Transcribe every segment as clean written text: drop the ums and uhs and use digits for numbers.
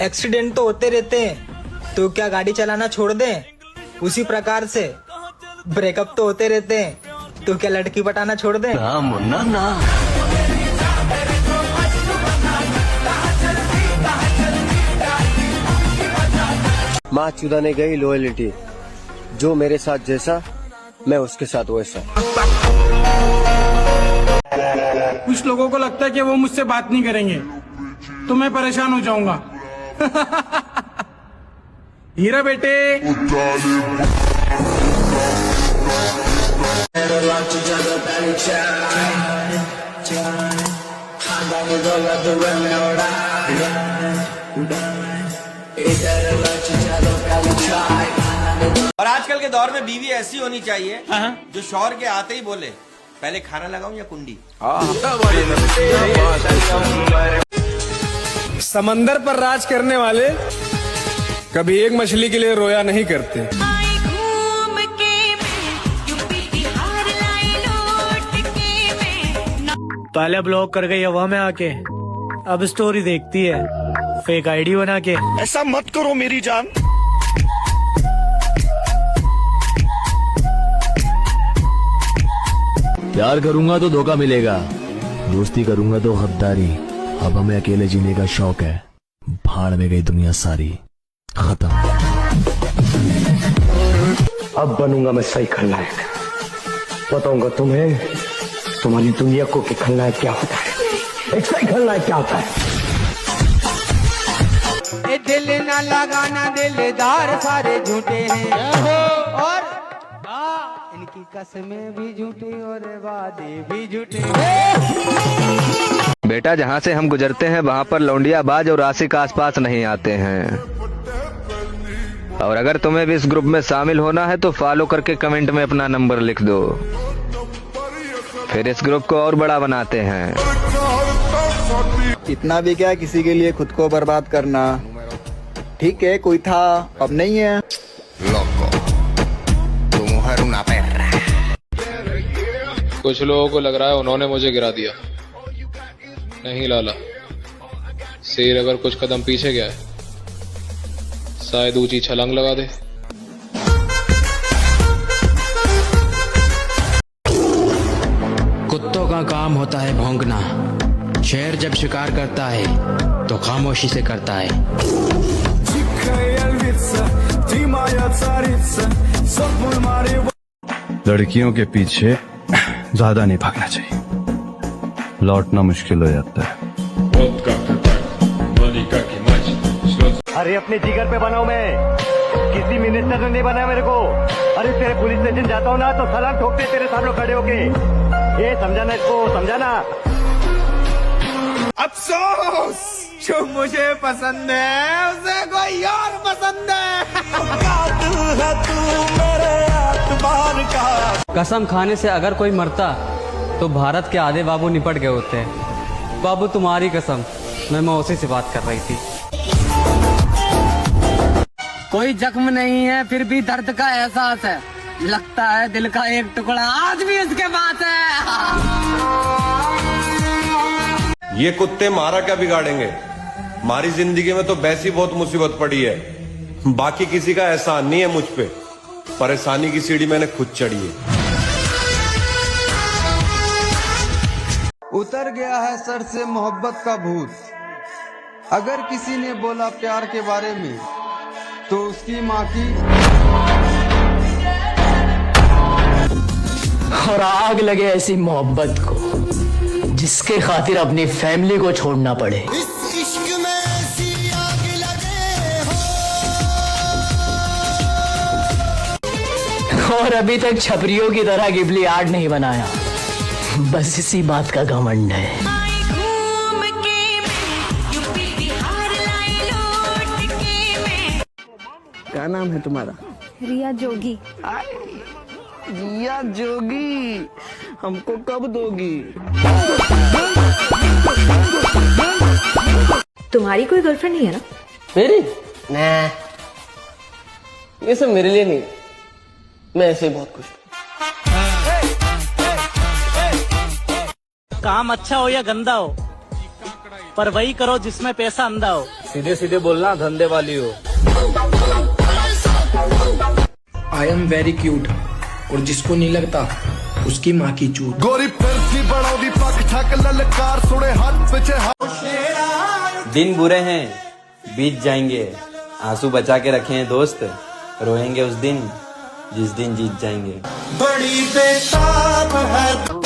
Accident तो होते रहते हैं, तो क्या गाड़ी चलाना छोड़ दें? उसी प्रकार से ब्रेकअप तो होते रहते हैं, तो क्या लड़की पटाना छोड़ दें? ना मुन्ना ना। माँ चुदाने गई लॉयल्टी, जो मेरे साथ जैसा मैं उसके साथ वैसा। कुछ लोगों को लगता है कि वो मुझसे बात नहीं करेंगे तो मैं परेशान हो जाऊंगा। हीरा बेटे, और आजकल के दौर में बीवी ऐसी होनी चाहिए जो शौहर के आते ही बोले, पहले खाना लगाऊं या कुंडी। समंदर पर राज करने वाले कभी एक मछली के लिए रोया नहीं करते। पहले ब्लॉक कर गई हवा में आके, अब स्टोरी देखती है फेक आईडी बना के। ऐसा मत करो मेरी जान। प्यार करूंगा तो धोखा मिलेगा, दोस्ती करूंगा तो गद्दारी। अब हमें अकेले जीने का शौक है, भाड़ में गई दुनिया सारी, खत्म। अब बनूंगा मैं सही खलनायक, बताऊंगा तुम्हें तुम्हारी दुनिया को कि खलनायक क्या होता है, एक सही खलनायक क्या होता है। ए दिल ना लगाना दिलदार सारे झूठे हैं, और इनकी कसमें भी झूठी और वादे भी झूठे। बेटा, जहाँ से हम गुजरते हैं वहाँ पर लौंडियाबाज और आशिक आसपास नहीं आते हैं। और अगर तुम्हें भी इस ग्रुप में शामिल होना है तो फॉलो करके कमेंट में अपना नंबर लिख दो, फिर इस ग्रुप को और बड़ा बनाते हैं। इतना भी क्या किसी के लिए खुद को बर्बाद करना, ठीक है कोई था अब नहीं है। कुछ लोगों को लग रहा है उन्होंने मुझे गिरा दिया। नहीं लाला, शेर अगर कुछ कदम पीछे गया है शायद ऊंची छलांग लगा दे। कुत्तों का काम होता है भौंकना, शेर जब शिकार करता है तो खामोशी से करता है। लड़कियों के पीछे ज्यादा नहीं भागना चाहिए, लौटना मुश्किल हो जाता है। अरे अपने जिगर पे बनाऊं मैं, किसी मिनिस्टर ने नहीं बनाया मेरे को। अरे तेरे पुलिस स्टेशन जाता हूँ ना तो सलाम ठोकते तेरे सामने खड़े होके। ये समझाना, इसको समझाना। अफसोस जो मुझे पसंद है उसे कोई और पसंद है। कसम खाने से अगर कोई मरता तो भारत के आधे बाबू निपट गए होते। बाबू तुम्हारी कसम, मैं मौसी से बात कर रही थी। कोई जख्म नहीं है फिर भी दर्द का एहसास है, लगता है दिल का एक टुकड़ा आज भी इसके पास है। ये कुत्ते मारा क्या बिगाड़ेंगे, हमारी जिंदगी में तो वैसी बहुत मुसीबत पड़ी है, बाकी किसी का एहसान नहीं है मुझ पे। परेशानी की सीढ़ी मैंने खुद चढ़ी है। उतर गया है सर से मोहब्बत का भूत, अगर किसी ने बोला प्यार के बारे में तो उसकी माँ की। और आग लगे ऐसी मोहब्बत को जिसके खातिर अपनी फैमिली को छोड़ना पड़े। इस इश्क में ऐसी आग लगे हो। और अभी तक छपरियों की तरह गिबली आर्ट नहीं बनाया, बस इसी बात का घमंड है। क्या नाम है तुम्हारा? रिया जोगी। रिया जोगी, हमको कब दोगी? तुम्हारी कोई गर्लफ्रेंड नहीं है ना? मेरी? नहीं, ये सब मेरे लिए नहीं, मैं ऐसे ही बहुत खुश हूँ। काम अच्छा हो या गंदा हो, पर वही करो जिसमें पैसा अंधा हो। सीधे सीधे बोलना, धंधे वाली हो। आई एम वेरी क्यूट, और जिसको नहीं लगता उसकी माँ की चूत। गोरी फिरती बड़ौदी पक ठक ललकार सुने हाथ पीछे। दिन बुरे हैं, बीत जाएंगे, आंसू बचा के रखे हैं दोस्त, रोएंगे उस दिन जिस दिन जीत जाएंगे। बड़ी बेताब है।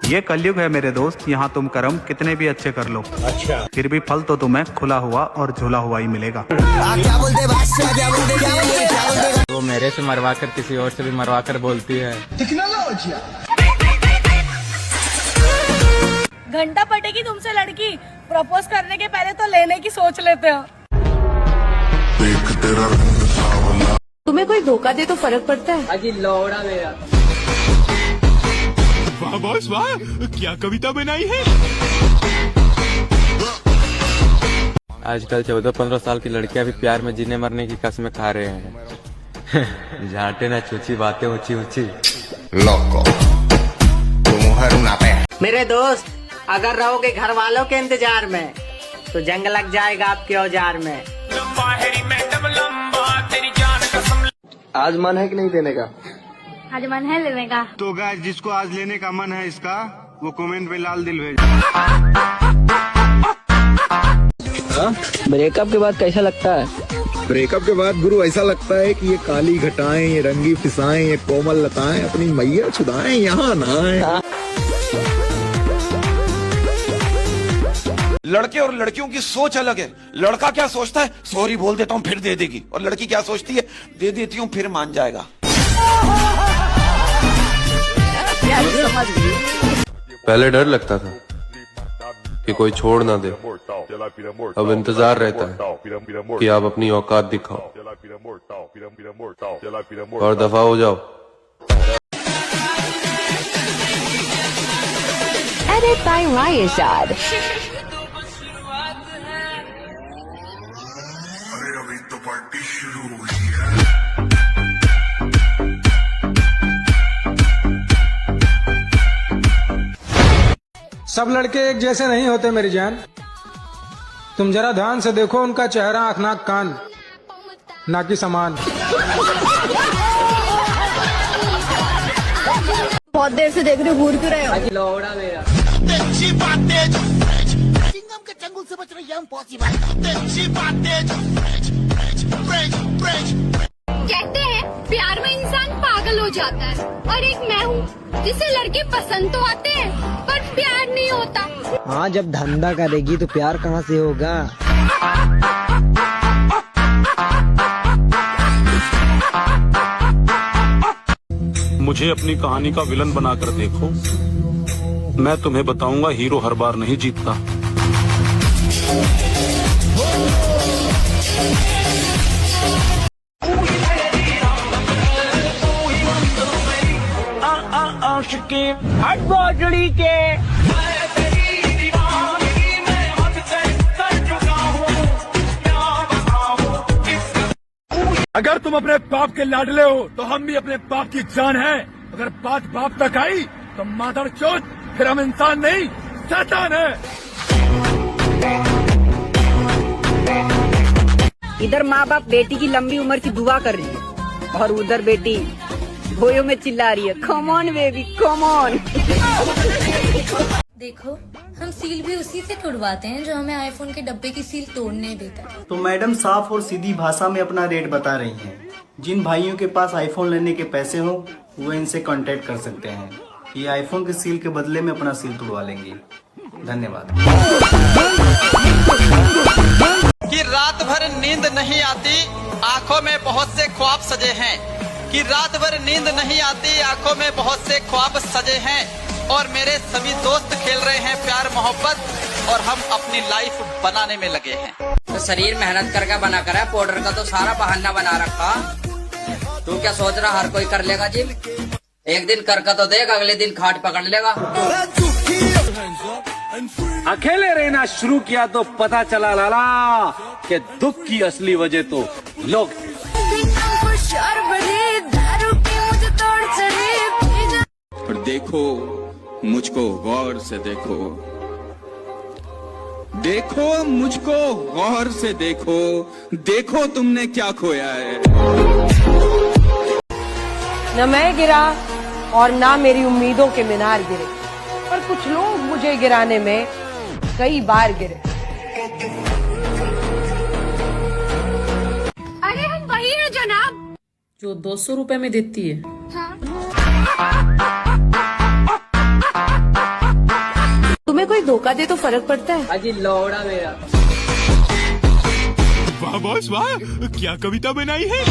ये कलयुग है मेरे दोस्त, यहाँ तुम कर्म कितने भी अच्छे कर लो, अच्छा, फिर भी फल तो तुम्हें खुला हुआ और झूला हुआ ही मिलेगा। क्या बोलते बादशाह, क्या बोलते वो मेरे से मरवा कर किसी और से भी मरवा कर बोलती है। घंटा पटेगी तुमसे लड़की, प्रपोज करने के पहले तो लेने की सोच लेते हो। तुम्हें कोई धोखा दे तो फर्क पड़ता है? अजी लौड़ा मेरा। वाह बॉस वाह, क्या कविता बनाई है। आजकल 14-15 साल की लड़कियां भी प्यार में जीने मरने की कसमें खा रहे हैं। झाटे ना छुची बातें ऊंची ऊंची। मेरे दोस्त, अगर रहोगे घर वालों के इंतजार में तो जंग लग जाएगा आपके औजार में। आज मन है कि नहीं देने का? आज मन है लेने का। तो गाइस, जिसको आज लेने का मन है इसका, वो कमेंट में लाल दिल भेज। ब्रेकअप के बाद कैसा लगता है? ब्रेकअप के बाद गुरु ऐसा लगता है कि ये काली घटाएं, ये रंगी फिसाएं, ये कोमल लताएं अपनी मैया छुदाएं, यहाँ ना आए। लड़के और लड़कियों की सोच अलग है। लड़का क्या सोचता है, सॉरी बोल देता हूँ फिर दे देगी, और लड़की क्या सोचती है, दे देती हूँ फिर मान जाएगा। पहले डर लगता था कि कोई छोड़ ना दे, अब इंतजार रहता है कि आप अपनी औकात दिखाओ और दफा हो जाओ। Edit by Rayashad. सब लड़के एक जैसे नहीं होते मेरी जान, तुम जरा ध्यान से देखो उनका चेहरा, आँख नाक कान ना कि समान। बहुत देर से देख रहे हो, घूर क्यों रहे हो? लौड़ा मेरा। चिंगम के चंगुल से बच रही है इम्पॉसिबल। कहते हैं प्यार में इंसान पागल हो जाता है, और एक मैं हूँ जिसे लड़के पसंद तो आते हैं पर प्यार नहीं होता। हाँ, जब धंधा करेगी तो प्यार कहाँ से होगा? मुझे अपनी कहानी का विलन बनाकर देखो, मैं तुम्हें बताऊंगा हीरो हर बार नहीं जीतता। अगर तुम अपने बाप के लाडले हो तो हम भी अपने बाप की जान है। अगर बात बाप तक आई तो मादर चोद, फिर हम इंसान नहीं शैतान है। इधर माँ बाप बेटी की लंबी उम्र की दुआ कर रही है, और उधर बेटी भोयों में चिल्ला रही है, come on baby come on. देखो, हम सील भी उसी से तुड़वाते हैं जो हमें आईफोन के डब्बे की सील तोड़ने देता है। तो मैडम साफ और सीधी भाषा में अपना रेट बता रही हैं। जिन भाइयों के पास आईफोन लेने के पैसे हो वो इनसे कांटेक्ट कर सकते हैं। ये आईफोन के सील के बदले में अपना सील तुड़वा लेंगे। धन्यवाद। कि रात भर नींद नहीं आती, आंखों में बहुत से ख्वाब सजे हैं। कि रात भर नींद नहीं आती, आंखों में बहुत से ख्वाब सजे हैं। और मेरे सभी दोस्त खेल रहे हैं प्यार मोहब्बत, और हम अपनी लाइफ बनाने में लगे हैं। तो शरीर मेहनत करके बना कर है, पाउडर का तो सारा बहाना बना रखा। तू क्या सोच रहा हर कोई कर लेगा जिम? एक दिन करके तो देख, अगले दिन खाट पकड़ लेगा। अकेले रहना शुरू किया तो पता चला लाला कि दुख की असली वजह तो लोग। और देखो, मुझको गौर से देखो, देखो मुझको गौर से देखो, देखो तुमने क्या खोया है। न मैं गिरा और ना मेरी उम्मीदों के मीनार गिरे, पर कुछ लोग मुझे गिराने में कई बार गिरे। अरे हम वही है जनाब जो 200 रुपए में देती है। तुम्हें कोई धोखा दे तो फर्क पड़ता है? अजी लौड़ा मेरा। वाह बॉस वाह, क्या कविता बनाई है।